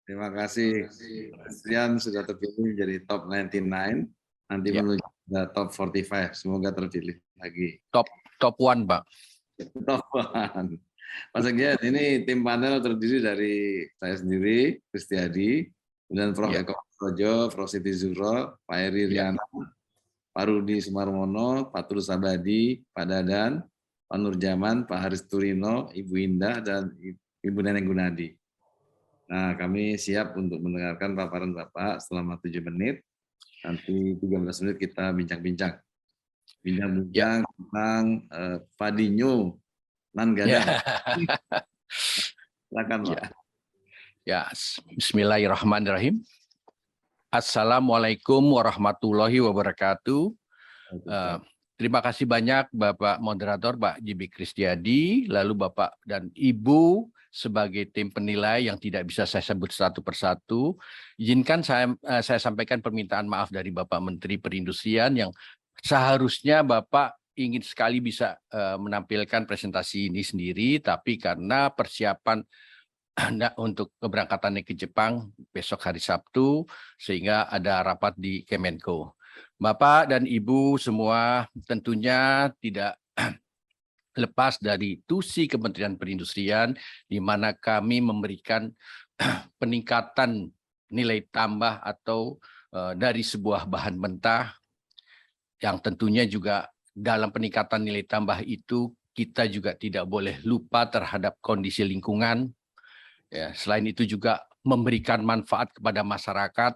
Terima kasih. Christian sudah terpilih menjadi top 99, nanti Ya. menuju ke top 45. Semoga terpilih lagi. Top one, Pak. Top 1. Mas Egyan, ini tim panel terdiri dari saya sendiri, Kristiadi, kemudian Prof. Ya. Eko Projo, Prof. Siti Zuhro, Pak Heri Ya. Riana, Pak Rudi Sumarmono, Pak Tulus Abadi, Pak Dadan, Pak Nurjaman, Pak Haris Turino, Ibu Indah, dan Ibu Neneng Gunadi. Nah, kami siap untuk mendengarkan paparan Bapak selama 7 menit. Nanti 13 menit kita bincang-bincang. Bincang-bincang tentang Padinho, nan gadang. Silakan, Pak. Ya. Bismillahirrahmanirrahim. Assalamualaikum warahmatullahi wabarakatuh. Terima kasih banyak Bapak Moderator, Pak Jibi Kristiadi, lalu Bapak dan Ibu sebagai tim penilai yang tidak bisa saya sebut satu persatu. Izinkan saya sampaikan permintaan maaf dari Bapak Menteri Perindustrian yang seharusnya Bapak ingin sekali bisa menampilkan presentasi ini sendiri, tapi karena persiapan untuk keberangkatannya ke Jepang besok hari Sabtu, sehingga ada rapat di Kemenko. Bapak dan Ibu semua tentunya tidak lepas dari tusi Kementerian Perindustrian, di mana kami memberikan peningkatan nilai tambah atau dari sebuah bahan mentah, yang tentunya juga dalam peningkatan nilai tambah itu kita juga tidak boleh lupa terhadap kondisi lingkungan. Ya, selain itu juga memberikan manfaat kepada masyarakat,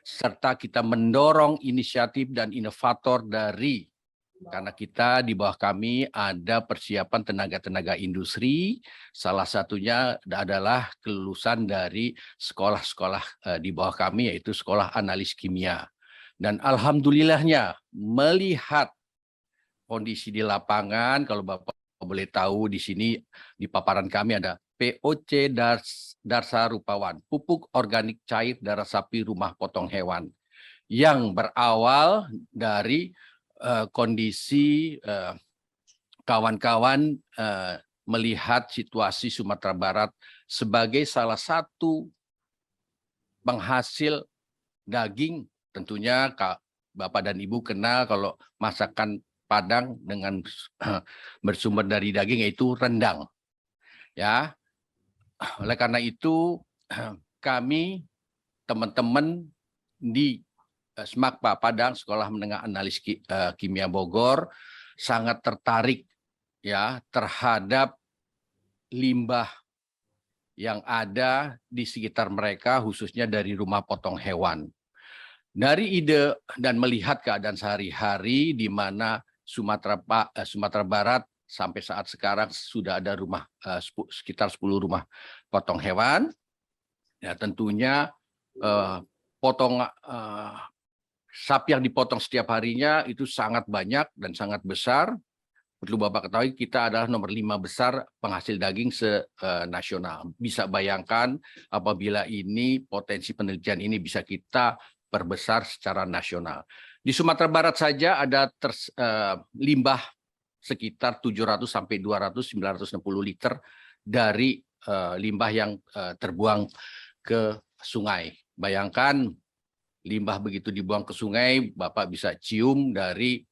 serta kita mendorong inisiatif dan inovator karena kita di bawah kami ada persiapan tenaga-tenaga industri, salah satunya adalah kelulusan dari sekolah-sekolah di bawah kami, yaitu sekolah analis kimia. Dan alhamdulillahnya melihat kondisi di lapangan, kalau Bapak boleh tahu di sini di paparan kami ada POC Darsa Rupawan, pupuk organik cair darah sapi rumah potong hewan, yang berawal dari kondisi kawan-kawan melihat situasi Sumatera Barat sebagai salah satu penghasil daging. Tentunya Bapak dan Ibu kenal kalau masakan Padang dengan bersumber dari daging yaitu rendang. Ya, oleh karena itu kami teman-teman di SMAKPA Padang, Sekolah Menengah Analis Kimia Bogor, sangat tertarik ya terhadap limbah yang ada di sekitar mereka, khususnya dari rumah potong hewan. Dari ide dan melihat keadaan sehari-hari di mana Sumatera Barat sampai saat sekarang sudah ada sekitar 10 rumah potong hewan. Ya, tentunya sapi yang dipotong setiap harinya itu sangat banyak dan sangat besar. Perlu Bapak ketahui kita adalah nomor 5 besar penghasil daging nasional. Bisa bayangkan apabila ini potensi penelitian ini bisa kita perbesar secara nasional. Di Sumatera Barat saja ada limbah sekitar 700 sampai 960 liter dari limbah yang terbuang ke sungai. Bayangkan limbah begitu dibuang ke sungai, Bapak bisa cium dari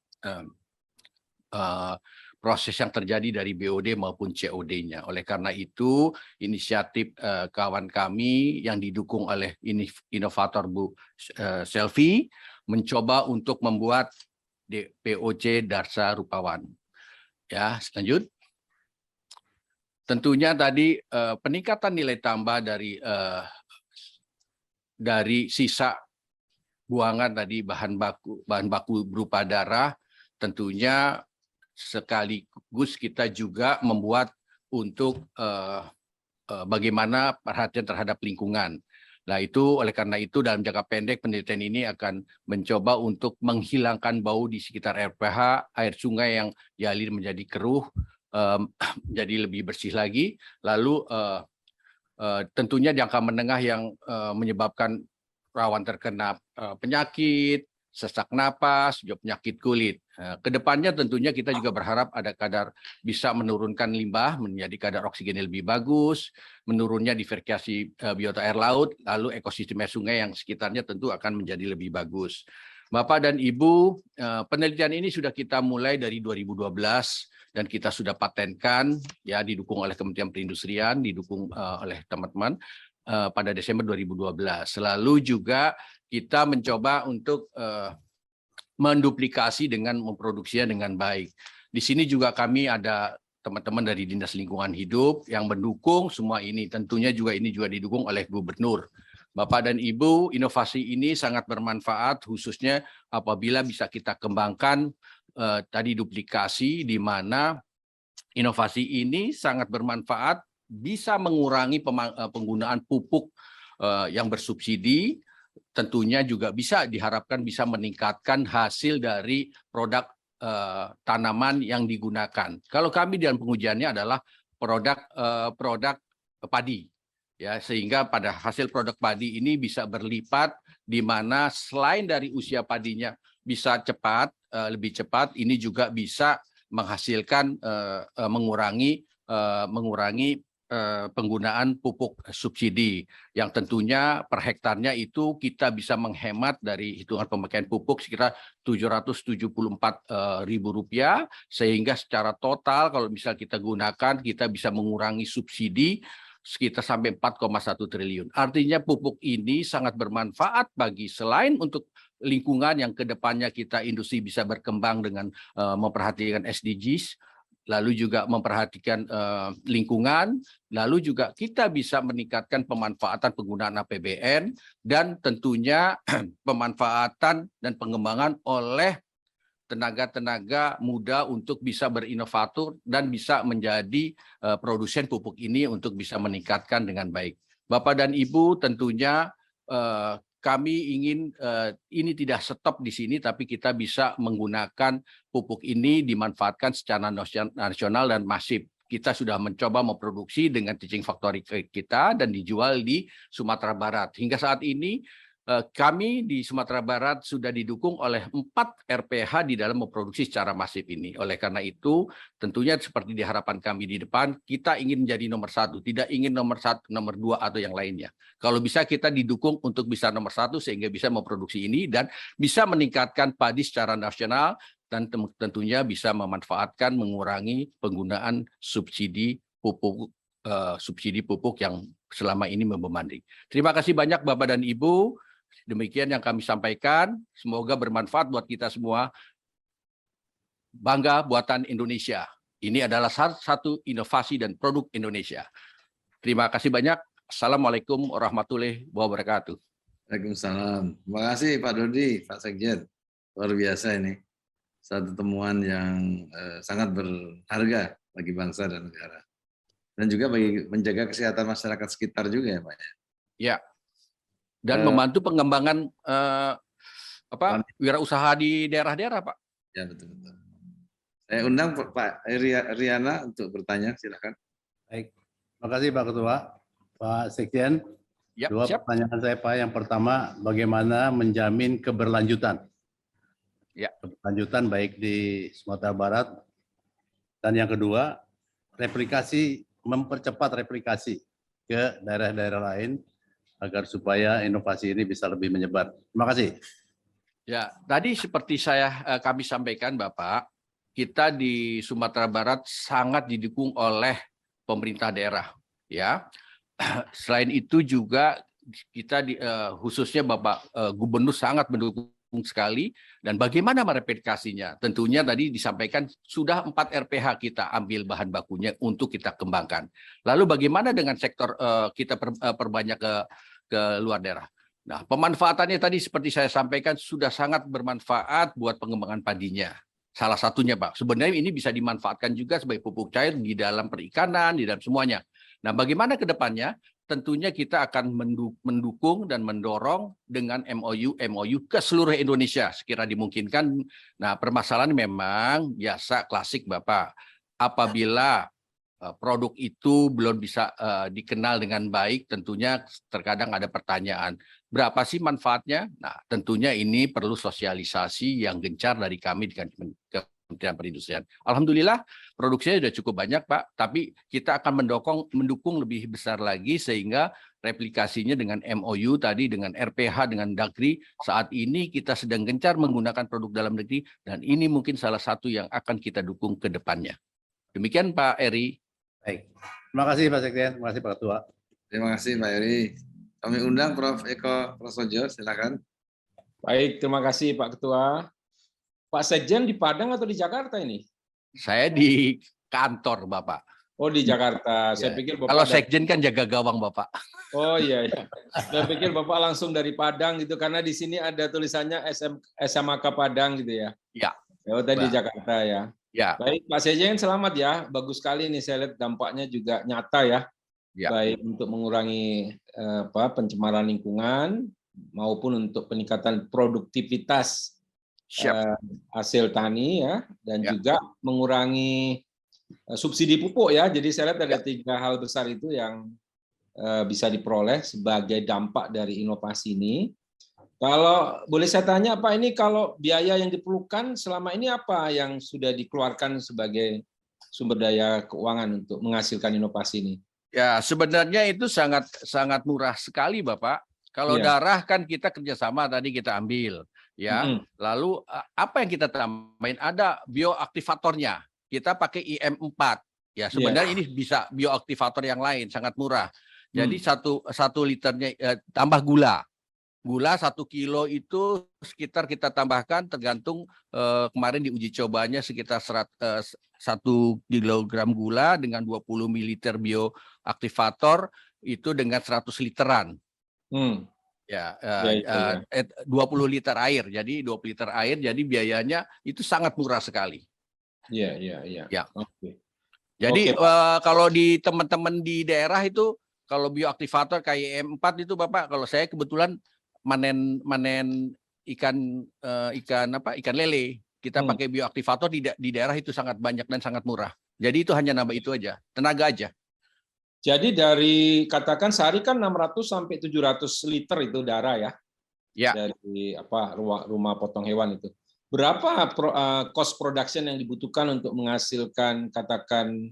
proses yang terjadi dari BOD maupun COD-nya. Oleh karena itu, inisiatif kawan kami yang didukung oleh inovator Bu Selvi mencoba untuk membuat POC Darsa Rupawan. Ya, lanjut. Tentunya tadi peningkatan nilai tambah dari sisa buangan tadi bahan baku berupa darah, tentunya sekaligus kita juga membuat untuk bagaimana perhatian terhadap lingkungan. Nah, itu oleh karena itu dalam jangka pendek penelitian ini akan mencoba untuk menghilangkan bau di sekitar RPH, air sungai yang dialiri menjadi keruh, menjadi lebih bersih lagi. Lalu tentunya jangka menengah yang menyebabkan rawan terkena penyakit sesak napas, juga penyakit kulit. Kedepannya tentunya kita juga berharap ada kadar bisa menurunkan limbah menjadi kadar oksigen lebih bagus, menurunnya diversifikasi biota air laut, lalu ekosistem sungai yang sekitarnya tentu akan menjadi lebih bagus. Bapak dan Ibu, penelitian ini sudah kita mulai dari 2012 dan kita sudah patenkan, ya didukung oleh Kementerian Perindustrian, didukung oleh teman-teman pada Desember 2012. Lalu juga kita mencoba untuk menduplikasi dengan memproduksinya dengan baik. Di sini juga kami ada teman-teman dari Dinas Lingkungan Hidup yang mendukung semua ini. Tentunya juga ini juga didukung oleh Gubernur. Bapak dan Ibu, inovasi ini sangat bermanfaat khususnya apabila bisa kita kembangkan tadi duplikasi, di mana inovasi ini sangat bermanfaat, bisa mengurangi penggunaan pupuk yang bersubsidi, tentunya juga bisa diharapkan bisa meningkatkan hasil dari produk tanaman yang digunakan. Kalau kami dalam pengujiannya adalah produk padi, ya, sehingga pada hasil produk padi ini bisa berlipat, di mana selain dari usia padinya bisa cepat, lebih cepat, ini juga bisa menghasilkan mengurangi penggunaan pupuk subsidi yang tentunya per hektarnya itu kita bisa menghemat dari hitungan pemakaian pupuk sekitar Rp774.000, sehingga secara total kalau misal kita gunakan kita bisa mengurangi subsidi sekitar sampai 4,1 triliun. Artinya pupuk ini sangat bermanfaat bagi selain untuk lingkungan yang kedepannya kita industri bisa berkembang dengan memperhatikan SDGs, lalu juga memperhatikan lingkungan, lalu juga kita bisa meningkatkan pemanfaatan penggunaan APBN, dan tentunya pemanfaatan dan pengembangan oleh tenaga-tenaga muda untuk bisa berinovator dan bisa menjadi produsen pupuk ini untuk bisa meningkatkan dengan baik. Bapak dan Ibu, tentunya kami ingin ini tidak stop di sini, tapi kita bisa menggunakan pupuk ini dimanfaatkan secara nasional dan masif. Kita sudah mencoba memproduksi dengan teaching factory kita dan dijual di Sumatera Barat. Hingga saat ini kami di Sumatera Barat sudah didukung oleh 4 RPH di dalam memproduksi secara masif ini. Oleh karena itu, tentunya seperti diharapkan kami di depan, kita ingin menjadi nomor 1, tidak ingin nomor 1, nomor 2 atau yang lainnya. Kalau bisa kita didukung untuk bisa nomor 1 sehingga bisa memproduksi ini dan bisa meningkatkan padi secara nasional dan tentunya bisa memanfaatkan mengurangi penggunaan subsidi pupuk yang selama ini membebani. Terima kasih banyak Bapak dan Ibu. Demikian yang kami sampaikan, semoga bermanfaat buat kita semua. Bangga buatan Indonesia. Ini adalah satu inovasi dan produk Indonesia. Terima kasih banyak. Assalamualaikum warahmatullahi wabarakatuh. Waalaikumsalam. Terima kasih Pak Dodi, Pak Sekjen. Luar biasa ini. Satu temuan yang sangat berharga bagi bangsa dan negara. Dan juga bagi menjaga kesehatan masyarakat sekitar juga ya Pak. Ya. Dan membantu pengembangan wirausaha di daerah-daerah, Pak. Ya, betul-betul. Saya undang Pak Riana untuk bertanya, silakan. Baik, terima kasih Pak Ketua. Pak Sekjen, Ya, dua siap. pertanyaan saya Pak. Yang pertama, bagaimana menjamin keberlanjutan? Ya. Keberlanjutan baik di Sumatera Barat. Dan yang kedua, mempercepat replikasi ke daerah-daerah lain, agar supaya inovasi ini bisa lebih menyebar. Terima kasih. Ya, tadi seperti kami sampaikan Bapak, kita di Sumatera Barat sangat didukung oleh pemerintah daerah. Ya, selain itu juga kita khususnya Bapak Gubernur sangat mendukung sekali. Dan bagaimana mereplikasinya? Tentunya tadi disampaikan sudah 4 RPH kita ambil bahan bakunya untuk kita kembangkan. Lalu bagaimana dengan sektor kita perbanyak ke luar daerah? Nah, pemanfaatannya tadi seperti saya sampaikan sudah sangat bermanfaat buat pengembangan padinya. Salah satunya, Pak. Sebenarnya ini bisa dimanfaatkan juga sebagai pupuk cair di dalam perikanan, di dalam semuanya. Nah, bagaimana ke depannya? Tentunya kita akan mendukung dan mendorong dengan MOU ke seluruh Indonesia sekira dimungkinkan. Nah, permasalahan memang biasa klasik Bapak. Apabila produk itu belum bisa dikenal dengan baik, tentunya terkadang ada pertanyaan, berapa sih manfaatnya? Nah, tentunya ini perlu sosialisasi yang gencar dari kami dengan Kementerian Perindustrian. Alhamdulillah produksinya sudah cukup banyak, Pak, tapi kita akan mendukung lebih besar lagi sehingga replikasinya dengan MOU tadi, dengan RPH, dengan Dagri, saat ini kita sedang gencar menggunakan produk dalam negeri dan ini mungkin salah satu yang akan kita dukung ke depannya. Demikian Pak Eri. Baik. Terima kasih Pak Sekjen, terima kasih Pak Ketua. Terima kasih Pak Eri. Kami undang Prof. Eko Prasojo, silakan. Baik, terima kasih Pak Ketua. Pak Sekjen di Padang atau di Jakarta ini? Saya di kantor Bapak. Oh, di Jakarta. Saya Ya. pikir Bapak Kalau Sekjen kan jaga gawang Bapak. Oh iya, iya. Saya pikir Bapak langsung dari Padang gitu, karena di sini ada tulisannya SMAK Padang gitu ya. Ya. Oh, tadi di Jakarta ya. Ya. Baik, Pak Sekjen selamat ya. Bagus sekali nih, saya lihat dampaknya juga nyata ya. Ya. Baik untuk mengurangi pencemaran lingkungan maupun untuk peningkatan produktivitas hasil tani ya, dan juga mengurangi subsidi pupuk ya. Jadi saya lihat ada 3 hal besar itu yang bisa diperoleh sebagai dampak dari inovasi ini. Kalau boleh saya tanya Pak, ini kalau biaya yang diperlukan selama ini apa yang sudah dikeluarkan sebagai sumber daya keuangan untuk menghasilkan inovasi ini? Ya, sebenarnya itu sangat murah sekali Bapak. Kalau darah kan kita kerjasama tadi kita ambil, ya. Lalu apa yang kita tambahin? Ada bioaktivatornya. Kita pakai IM4. Ya, sebenarnya ini bisa bioaktivator yang lain, sangat murah. Jadi satu liternya tambah gula. Gula 1 kilo itu sekitar kita tambahkan tergantung kemarin diuji cobanya sekitar 1 kilogram gula dengan 20 ml bioaktivator itu dengan 100 literan. Ya, 20 liter air. Jadi 20 liter air, jadi biayanya itu sangat murah sekali. Iya. Ya. Oke. Jadi kalau di teman-teman di daerah itu kalau bioaktivator kayak IM4 itu Bapak, kalau saya kebetulan manen ikan lele, kita pakai bioaktivator di daerah itu sangat banyak dan sangat murah. Jadi itu hanya nambah itu aja, tenaga aja. Jadi dari katakan sehari kan 600 sampai 700 liter itu darah ya. Ya. Dari rumah potong hewan itu. Berapa cost production yang dibutuhkan untuk menghasilkan katakan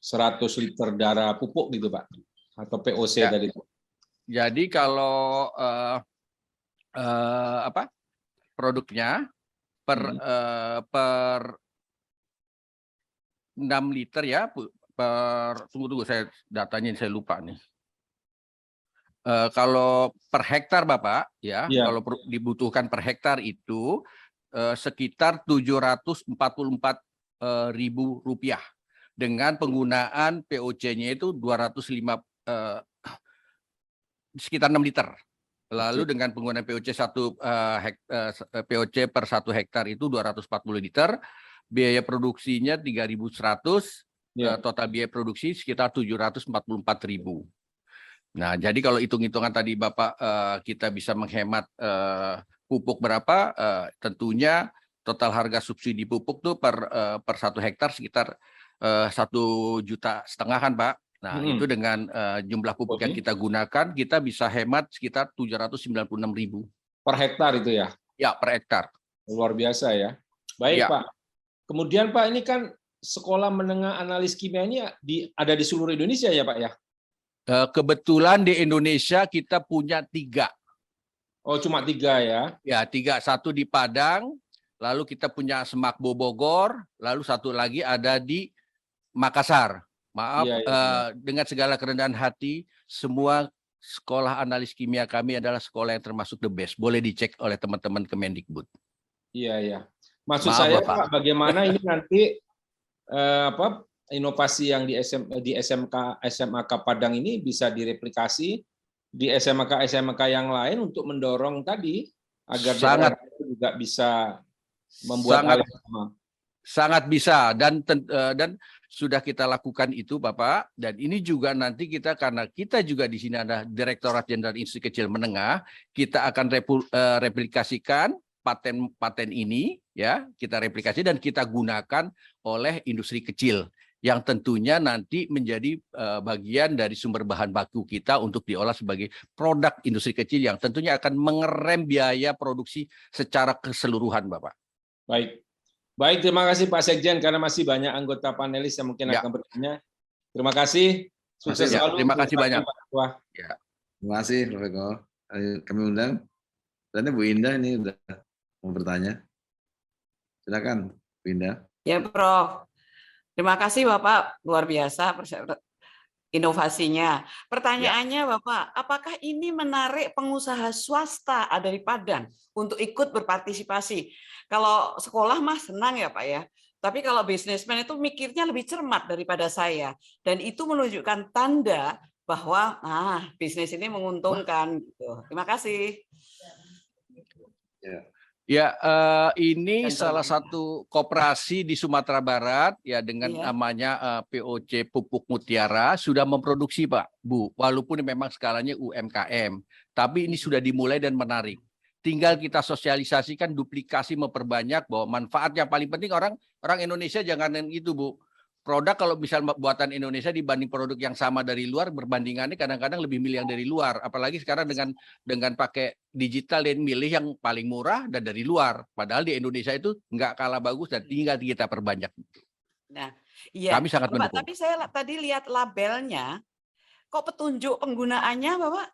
100 liter darah pupuk gitu Pak? Atau POC tadi itu? Jadi kalau produknya per 6 liter ya, tunggu saya datanya saya lupa nih. Kalau per hektar Bapak ya, kalau dibutuhkan per hektar itu sekitar Rp744.000 dengan penggunaan POC-nya itu 205 sekitar 6 liter. Lalu dengan penggunaan POC POC per 1 hektar itu 240 liter, biaya produksinya 3.100, total biaya produksi sekitar 744.000. Nah, jadi kalau hitung-hitungan tadi Bapak kita bisa menghemat pupuk berapa, tentunya total harga subsidi pupuk tuh per 1 hektar sekitar 1,5 juta kan Pak. Nah, itu dengan jumlah pupuk yang kita gunakan, kita bisa hemat sekitar 796.000. Per hektar itu ya? Ya, per hektar. Luar biasa ya. Baik Pak. Kemudian Pak, ini kan sekolah menengah analis kimia ini ada di seluruh Indonesia ya Pak ya? Kebetulan di Indonesia kita punya 3. Oh, cuma 3 ya? Ya, 3. 1 di Padang, lalu kita punya Semakbo Bogor, lalu 1 lagi ada di Makassar. Maaf, dengan segala kerendahan hati, semua sekolah analis kimia kami adalah sekolah yang termasuk the best. Boleh dicek oleh teman-teman Kemendikbud. Iya. Maksud saya Pak, bagaimana ini nanti inovasi yang di SMAK Padang ini bisa direplikasi di SMK yang lain untuk mendorong tadi agar daerah juga bisa membuat hal yang sama. Sangat bisa dan sudah kita lakukan itu Bapak, dan ini juga nanti karena kita juga di sini ada Direktorat Jenderal Industri Kecil Menengah, kita akan replikasikan paten ini ya, kita replikasi dan kita gunakan oleh industri kecil. yang tentunya nanti menjadi bagian dari sumber bahan baku kita untuk diolah sebagai produk industri kecil yang tentunya akan mengerem biaya produksi secara keseluruhan, Bapak. Baik. Baik, terima kasih Pak Sekjen karena masih banyak anggota panelis yang mungkin Ya. akan bertanya. Terima kasih. Sukses Ya, selalu. terima kasih banyak. Pak Ketua. Ya. Terima kasih, Prof. Eko. Kami undang. Dan Bu Indah ini udah mau bertanya. Silakan, Bu Indah. Ya, Prof. Terima kasih Bapak, luar biasa inovasinya. Pertanyaannya Bapak, apakah ini menarik pengusaha swasta dari Padang untuk ikut berpartisipasi? Kalau sekolah mah senang ya Pak ya, tapi kalau bisnismen itu mikirnya lebih cermat daripada saya. Dan itu menunjukkan tanda bahwa bisnis ini menguntungkan. Gitu. Terima kasih. Ya, ini salah satu koperasi di Sumatera Barat ya dengan namanya POC Pupuk Mutiara sudah memproduksi Pak, Bu. Walaupun memang skalanya UMKM, tapi ini sudah dimulai dan menarik. Tinggal kita sosialisasikan, duplikasi, memperbanyak bahwa manfaat yang paling penting orang Indonesia jangan itu, Bu. Produk kalau misal buatan Indonesia dibanding produk yang sama dari luar, berbandingannya kadang-kadang lebih milih yang dari luar. Apalagi sekarang dengan pakai digital dan milih yang paling murah dan dari luar. Padahal di Indonesia itu nggak kalah bagus dan tinggal kita perbanyak. Nah, iya. Kami sangat Bapak, mendukung. tapi saya tadi lihat labelnya, kok petunjuk penggunaannya Bapak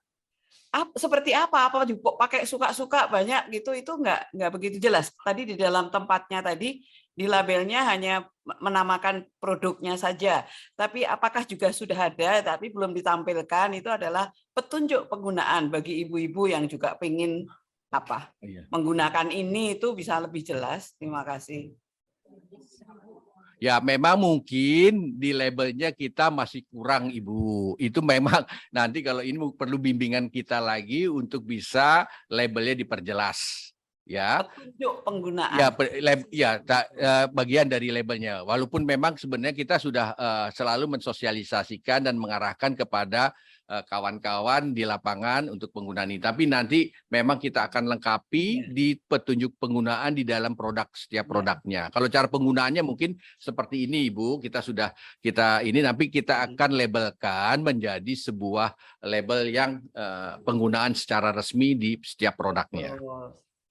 seperti apa pakai suka-suka banyak gitu, itu nggak begitu jelas. Tadi di dalam tempatnya tadi di labelnya hanya menamakan produknya saja, tapi apakah juga sudah ada tapi belum ditampilkan, itu adalah petunjuk penggunaan bagi ibu-ibu yang juga pengen menggunakan ini, itu bisa lebih jelas. Terima kasih. Ya memang mungkin di labelnya kita masih kurang Ibu. Itu memang nanti kalau ini perlu bimbingan kita lagi untuk bisa labelnya diperjelas. Ya. Petunjuk penggunaan. Bagian dari labelnya. Walaupun memang sebenarnya kita sudah selalu mensosialisasikan dan mengarahkan kepada kawan-kawan di lapangan untuk penggunaan ini. Tapi nanti memang kita akan lengkapi di petunjuk penggunaan di dalam produk setiap produknya. Kalau cara penggunaannya mungkin seperti ini, Ibu. Nanti kita akan labelkan menjadi sebuah label yang penggunaan secara resmi di setiap produknya.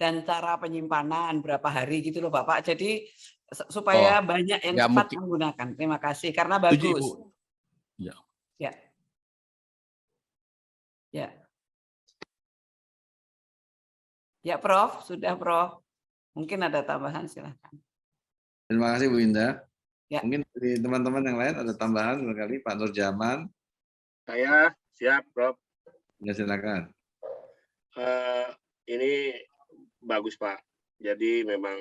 Dan cara penyimpanan berapa hari gitu loh Bapak. Jadi supaya banyak yang cepat menggunakan. Terima kasih karena bagus. Ibu. Ya. Ya. Ya. Ya, Prof. Sudah, Prof. Mungkin ada tambahan, silakan. Terima kasih Bu Indah. Ya. Mungkin dari teman-teman yang lain ada tambahan barangkali Pak Nurjaman. Saya siap, Prof. Ya, silakan. Ini bagus, Pak. Jadi memang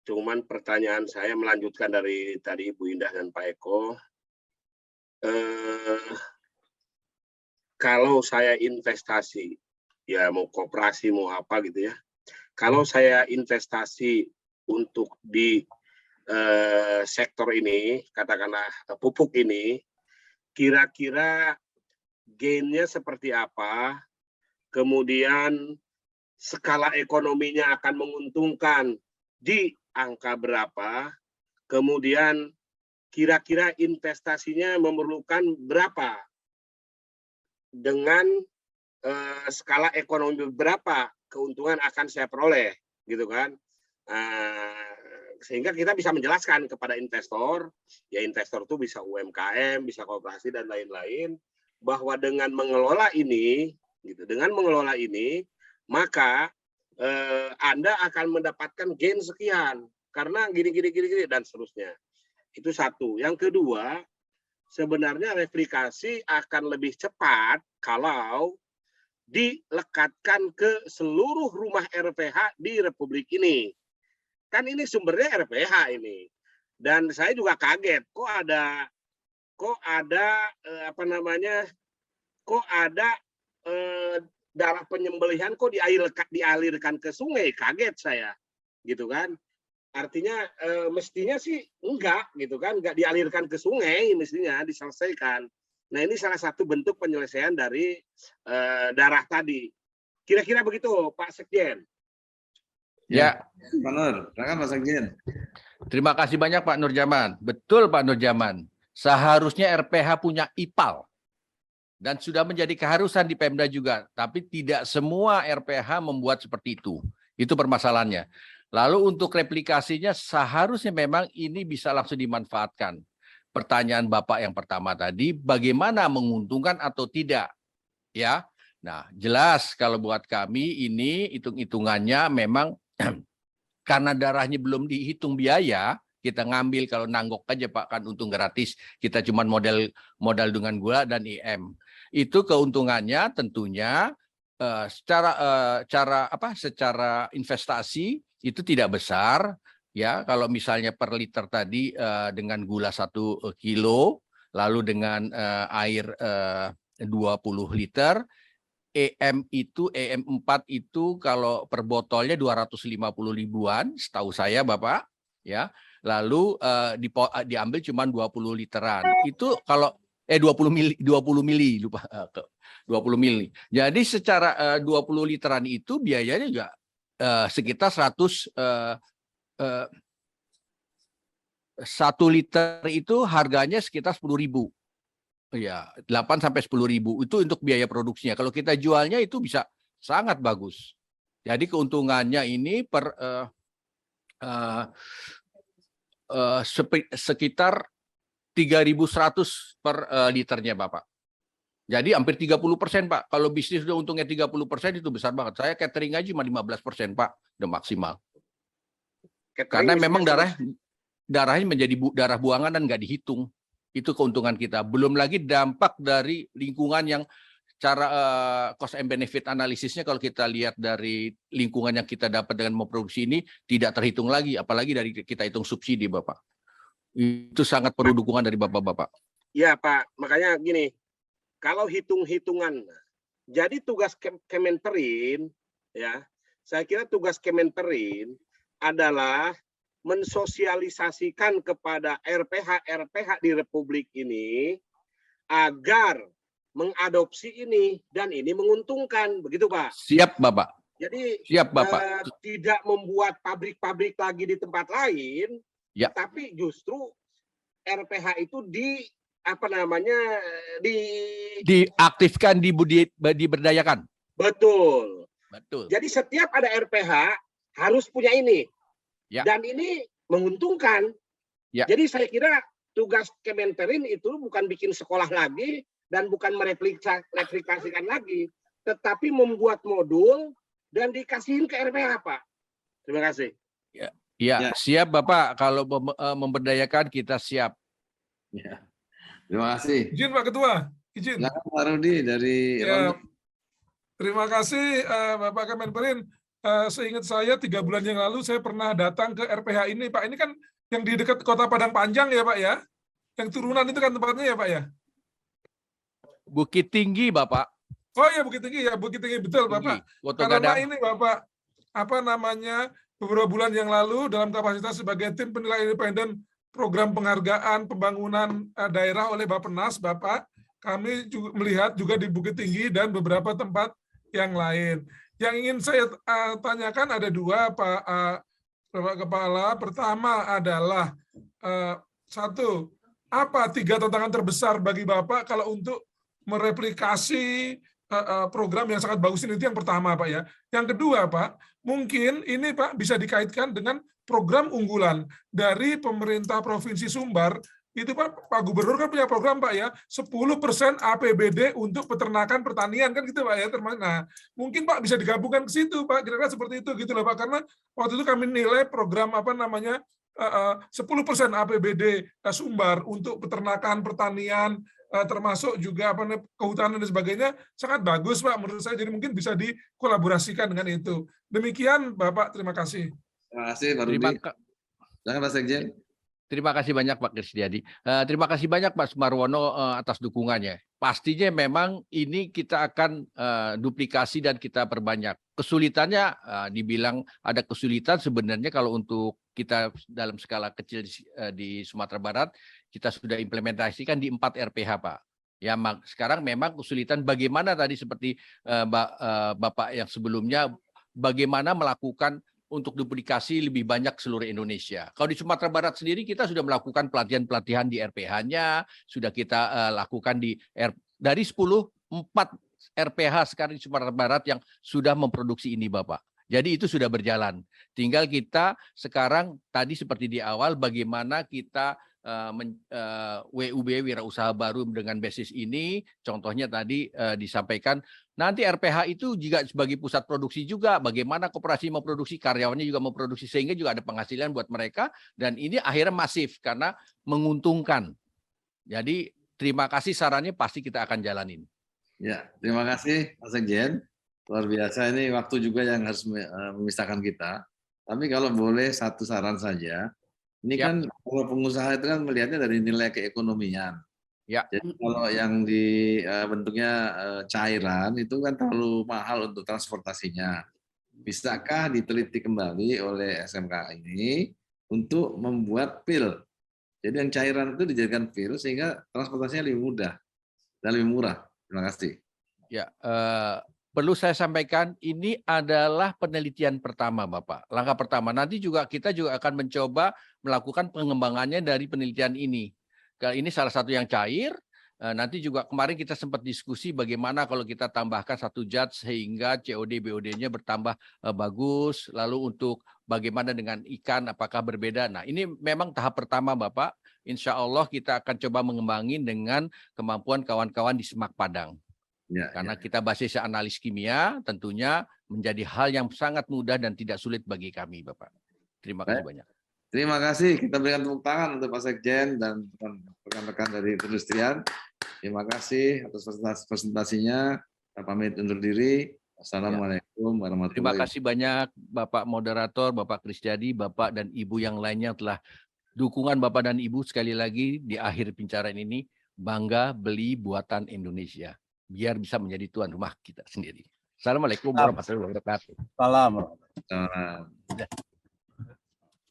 cuman pertanyaan saya melanjutkan dari tadi Ibu Indah dan Pak Eko. Kalau saya investasi, ya mau koperasi, mau apa gitu ya. Kalau saya investasi untuk di sektor ini, katakanlah pupuk ini, kira-kira gain-nya seperti apa, kemudian skala ekonominya akan menguntungkan di angka berapa, kemudian kira-kira investasinya memerlukan berapa, dengan skala ekonomi berapa keuntungan akan saya peroleh, gitu kan? Sehingga kita bisa menjelaskan kepada investor, ya investor itu bisa UMKM, bisa koperasi dan lain-lain, bahwa dengan mengelola ini, gitu, maka Anda akan mendapatkan gain sekian karena gini dan seterusnya. Itu satu. Yang kedua, sebenarnya replikasi akan lebih cepat kalau dilekatkan ke seluruh rumah RPH di Republik ini. Kan ini sumbernya RPH ini. Dan saya juga kaget, kok ada darah penyembelihan kok dialirkan ke sungai, kaget saya. Gitu kan? Artinya mestinya sih enggak gitu kan, enggak dialirkan ke sungai, mestinya diselesaikan. Nah, ini salah satu bentuk penyelesaian dari darah tadi. Kira-kira begitu, Pak Sekjen. Ya. Pak Nur, silakan Pak Sekjen. Terima kasih banyak Pak Nurjaman. Betul Pak Nurjaman. Seharusnya RPH punya IPAL. Dan sudah menjadi keharusan di Pemda juga. Tapi tidak semua RPH membuat seperti itu. Itu permasalahannya. Lalu untuk replikasinya seharusnya memang ini bisa langsung dimanfaatkan. Pertanyaan Bapak yang pertama tadi, bagaimana menguntungkan atau tidak? Ya. Nah, jelas kalau buat kami ini hitung-hitungannya memang karena darahnya belum dihitung biaya, kita ngambil kalau nanggok aja Pak, kan untung gratis. Kita cuma modal dengan gula dan IM. Itu keuntungannya tentunya secara investasi itu tidak besar ya. Kalau misalnya per liter tadi dengan gula 1 kilo, lalu dengan air 20 liter, EM4 itu kalau per botolnya 250 ribuan, setahu saya Bapak, ya. Lalu diambil cuma 20 literan. Itu kalau 20 mili lupa 20 mili. Jadi secara 20 literan itu biayanya juga sekitar 1 liter itu harganya sekitar 10.000. Ya, 8 sampai 10.000 itu untuk biaya produksinya. Kalau kita jualnya itu bisa sangat bagus. Jadi keuntungannya ini per sekitar 3.100 per liternya Bapak. Jadi hampir 30% Pak. Kalau bisnis udah untungnya 30% itu besar banget. Saya catering aja cuma 15% Pak, udah maksimal. Karena memang darahnya menjadi darah buangan dan nggak dihitung. Itu keuntungan kita. Belum lagi dampak dari lingkungan yang cara cost and benefit analisisnya kalau kita lihat dari lingkungan yang kita dapat dengan memproduksi ini tidak terhitung lagi, apalagi dari kita hitung subsidi Bapak. Itu sangat perlu dukungan dari Bapak-Bapak. Ya Pak, makanya gini, kalau hitung-hitungan, jadi tugas Kementerin, ya, saya kira tugas Kementerin adalah mensosialisasikan kepada RPH di Republik ini agar mengadopsi ini dan ini menguntungkan, begitu Pak? Siap Bapak. Jadi siap Bapak. Tidak membuat pabrik-pabrik lagi di tempat lain, ya. Tapi justru RPH itu diaktifkan, diberdayakan. Betul. Betul. Jadi setiap ada RPH harus punya ini. Ya. Dan ini menguntungkan. Ya. Jadi saya kira tugas Kementerin itu bukan bikin sekolah lagi dan bukan mereplikasikan lagi, tetapi membuat modul dan dikasihin ke RPH, Pak. Terima kasih. Ya, siap Bapak. Kalau memberdayakan kita siap. Ya. Terima kasih. Izin Pak Ketua, izin. Silakan Pak Rudi dari ya, terima kasih Bapak Kemenperin. Seingat saya 3 bulan yang lalu saya pernah datang ke RPH ini, Pak. Ini kan yang di dekat Kota Padang Panjang ya, Pak ya. Yang turunan itu kan tempatnya ya, Pak ya. Bukit Tinggi, Bapak. Oh ya, Bukit Tinggi ya, Bukit Tinggi betul, Bapak. Karena ini Bapak beberapa bulan yang lalu dalam kapasitas sebagai tim penilai independen program penghargaan pembangunan daerah oleh Bappenas, Bapak, kami juga melihat juga di Bukit Tinggi dan beberapa tempat yang lain. Yang ingin saya tanyakan ada 2, Pak Bapak Kepala. Pertama adalah 1, apa 3 tantangan terbesar bagi Bapak kalau untuk mereplikasi program yang sangat bagus ini? Itu yang pertama, Pak ya. Yang kedua, Pak, mungkin ini Pak bisa dikaitkan dengan program unggulan dari pemerintah Provinsi Sumbar. Itu Pak Gubernur kan punya program Pak ya, 10% APBD untuk peternakan pertanian kan gitu Pak ya. Nah, mungkin Pak bisa digabungkan ke situ Pak, kira-kira seperti itu gitu loh Pak. Karena waktu itu kami nilai program 10% APBD Sumbar untuk peternakan pertanian, termasuk juga kehutanan dan sebagainya sangat bagus Pak menurut saya. Jadi mungkin bisa dikolaborasikan dengan itu. Demikian Bapak, terima kasih. Terima kasih Pak Rudi. Silakan Pak Sekjen. Terima kasih banyak Pak Krisdiadi. Terima kasih banyak Pak Sumarwono atas dukungannya. Pastinya memang ini kita akan duplikasi dan kita perbanyak. Kesulitannya dibilang ada kesulitan sebenarnya kalau untuk kita dalam skala kecil di Sumatera Barat, kita sudah implementasikan di 4 RPH Pak. Ya, sekarang memang kesulitan bagaimana tadi seperti Bapak yang sebelumnya, bagaimana melakukan untuk duplikasi lebih banyak seluruh Indonesia. Kalau di Sumatera Barat sendiri kita sudah melakukan pelatihan-pelatihan di RPH-nya, sudah kita lakukan dari 4 RPH sekarang di Sumatera Barat yang sudah memproduksi ini, Bapak. Jadi itu sudah berjalan. Tinggal kita sekarang tadi seperti di awal bagaimana kita WUB wirausaha baru dengan basis ini, contohnya tadi disampaikan nanti RPH itu juga sebagai pusat produksi juga, bagaimana koperasi memproduksi, karyawannya juga memproduksi sehingga juga ada penghasilan buat mereka dan ini akhirnya masif karena menguntungkan. Jadi terima kasih sarannya pasti kita akan jalanin. Ya, terima kasih Mas Sekjen. Luar biasa ini waktu juga yang harus memisahkan kita. Tapi kalau boleh satu saran saja, ini Siap. kan kalau pengusaha itu kan melihatnya dari nilai keekonomian. Ya. Jadi kalau yang di bentuknya cairan itu kan terlalu mahal untuk transportasinya. Bisakah diteliti kembali oleh SMK ini untuk membuat pil? Jadi yang cairan itu dijadikan pil sehingga transportasinya lebih mudah dan lebih murah. Terima kasih. Ya, perlu saya sampaikan ini adalah penelitian pertama, Bapak. Langkah pertama. Nanti kita juga akan mencoba melakukan pengembangannya dari penelitian ini. Ini salah satu yang cair. Nanti juga kemarin kita sempat diskusi bagaimana kalau kita tambahkan 1 zat sehingga COD BOD-nya bertambah bagus. Lalu untuk bagaimana dengan ikan, apakah berbeda? Nah, ini memang tahap pertama, Bapak. Insya Allah kita akan coba mengembangin dengan kemampuan kawan-kawan di Semak Padang. Ya, karena kita basisnya analis kimia, tentunya menjadi hal yang sangat mudah dan tidak sulit bagi kami, Bapak. Terima kasih banyak. Terima kasih. Kita berikan tepuk tangan untuk Pak Sekjen dan rekan-rekan dari perindustrian. Terima kasih atas presentasinya. Kita pamit undur diri. Assalamualaikum warahmatullahi Terima wabarakatuh. kasih banyak Bapak Moderator, Bapak Kristiadi, Bapak dan Ibu yang lainnya telah dukungan Bapak dan Ibu sekali lagi di akhir pembicaraan ini. Bangga beli buatan Indonesia. Biar bisa menjadi tuan rumah kita sendiri. Assalamualaikum warahmatullahi wabarakatuh. Salam. Salam.